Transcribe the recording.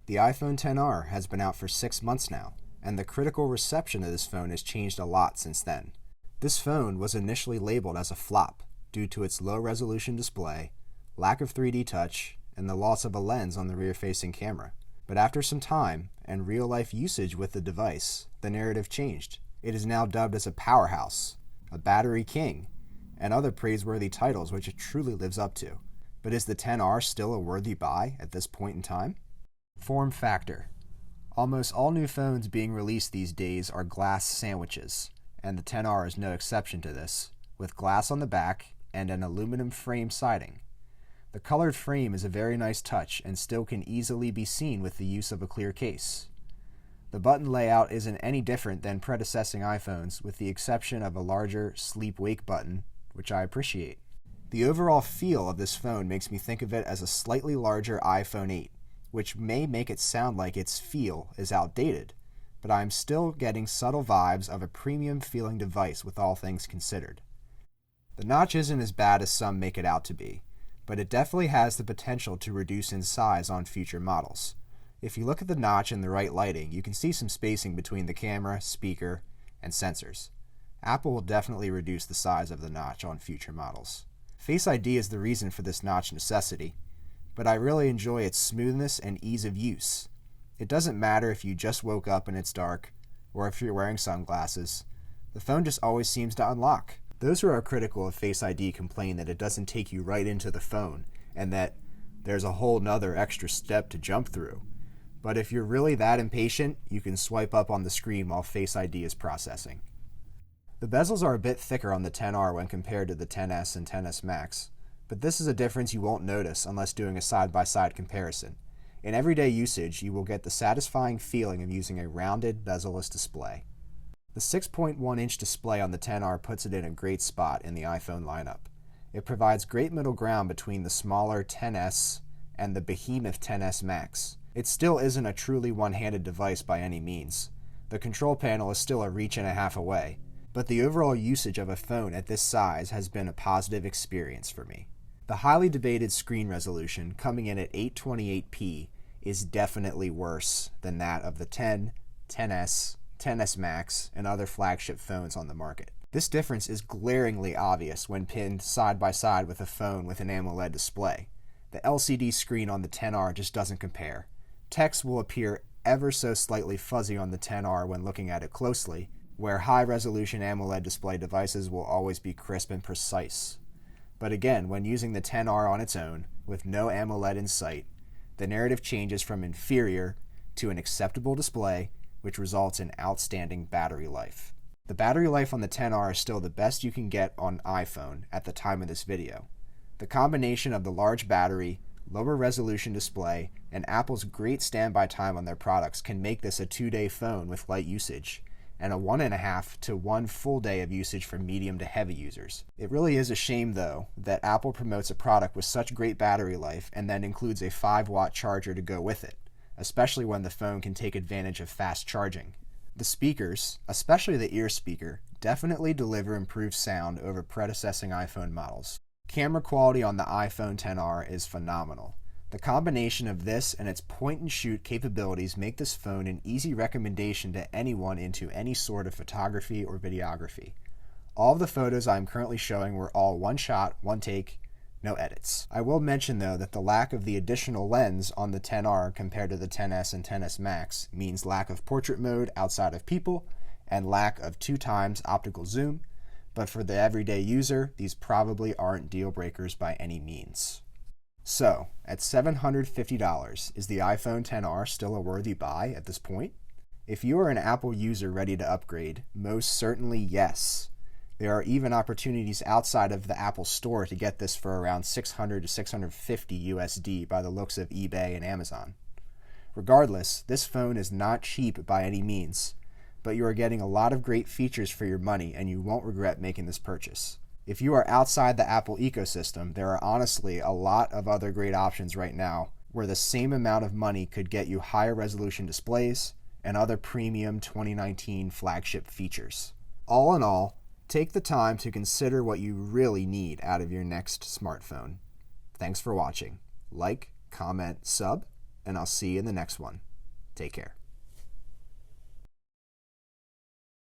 The iPhone XR has been out for 6 months now, and the critical reception of this phone has changed a lot since then. This phone was initially labeled as a flop due to its low-resolution display, lack of 3D touch, and the loss of a lens on the rear-facing camera. But after some time and real-life usage with the device, the narrative changed. It is now dubbed as a powerhouse, a battery king, and other praiseworthy titles which it truly lives up to. But is the XR still a worthy buy at this point in time? Form factor. Almost all new phones being released these days are glass sandwiches, and the XR is no exception to this, with glass on the back and an aluminum frame siding. The colored frame is a very nice touch and still can easily be seen with the use of a clear case. The button layout isn't any different than predecessing iPhones, with the exception of a larger sleep-wake button, which I appreciate. The overall feel of this phone makes me think of it as a slightly larger iPhone 8, which may make it sound like its feel is outdated, but I'm still getting subtle vibes of a premium-feeling device with all things considered. The notch isn't as bad as some make it out to be, but it definitely has the potential to reduce in size on future models. If you look at the notch in the right lighting, you can see some spacing between the camera, speaker, and sensors. Apple will definitely reduce the size of the notch on future models. Face ID is the reason for this notch necessity, but I really enjoy its smoothness and ease of use. It doesn't matter if you just woke up and it's dark, or if you're wearing sunglasses. The phone just always seems to unlock. Those who are critical of Face ID complain that it doesn't take you right into the phone, and that there's a whole nother extra step to jump through. But if you're really that impatient, you can swipe up on the screen while Face ID is processing. The bezels are a bit thicker on the XR when compared to the XS and XS Max, but this is a difference you won't notice unless doing a side-by-side comparison. In everyday usage, you will get the satisfying feeling of using a rounded, bezel-less display. The 6.1-inch display on the XR puts it in a great spot in the iPhone lineup. It provides great middle ground between the smaller XS and the behemoth XS Max. It still isn't a truly one-handed device by any means. The control panel is still a reach and a half away, but the overall usage of a phone at this size has been a positive experience for me. The highly debated screen resolution, coming in at 828p, is definitely worse than that of the 10, XS, XS Max, and other flagship phones on the market. This difference is glaringly obvious when pinned side by side with a phone with an AMOLED display. The LCD screen on the XR just doesn't compare. Text will appear ever so slightly fuzzy on the XR when looking at it closely, where high-resolution AMOLED display devices will always be crisp and precise. But again, when using the XR on its own, with no AMOLED in sight, the narrative changes from inferior to an acceptable display, which results in outstanding battery life. The battery life on the XR is still the best you can get on iPhone at the time of this video. The combination of the large battery, lower resolution display, and Apple's great standby time on their products can make this a 2-day phone with light usage, and a 1.5 to 1 full day of usage for medium to heavy users. It really is a shame, though, that Apple promotes a product with such great battery life and then includes a 5-watt charger to go with it, especially when the phone can take advantage of fast charging. The speakers, especially the ear speaker, definitely deliver improved sound over predecessing iPhone models. Camera quality on the iPhone XR is phenomenal. The combination of this and its point-and-shoot capabilities make this phone an easy recommendation to anyone into any sort of photography or videography. All of the photos I'm currently showing were all one shot, one take, no edits. I will mention, though, that the lack of the additional lens on the XR compared to the XS and XS Max means lack of portrait mode outside of people and lack of 2x optical zoom, but for the everyday user, these probably aren't deal breakers by any means. So, at $750, is the iPhone XR still a worthy buy at this point? If you are an Apple user ready to upgrade, most certainly yes. There are even opportunities outside of the Apple Store to get this for around $600 to $650 USD by the looks of eBay and Amazon. Regardless, this phone is not cheap by any means, but you are getting a lot of great features for your money and you won't regret making this purchase. If you are outside the Apple ecosystem, there are honestly a lot of other great options right now where the same amount of money could get you higher resolution displays and other premium 2019 flagship features. All in all, take the time to consider what you really need out of your next smartphone. Thanks for watching. Like, comment, sub, and I'll see you in the next one. Take care.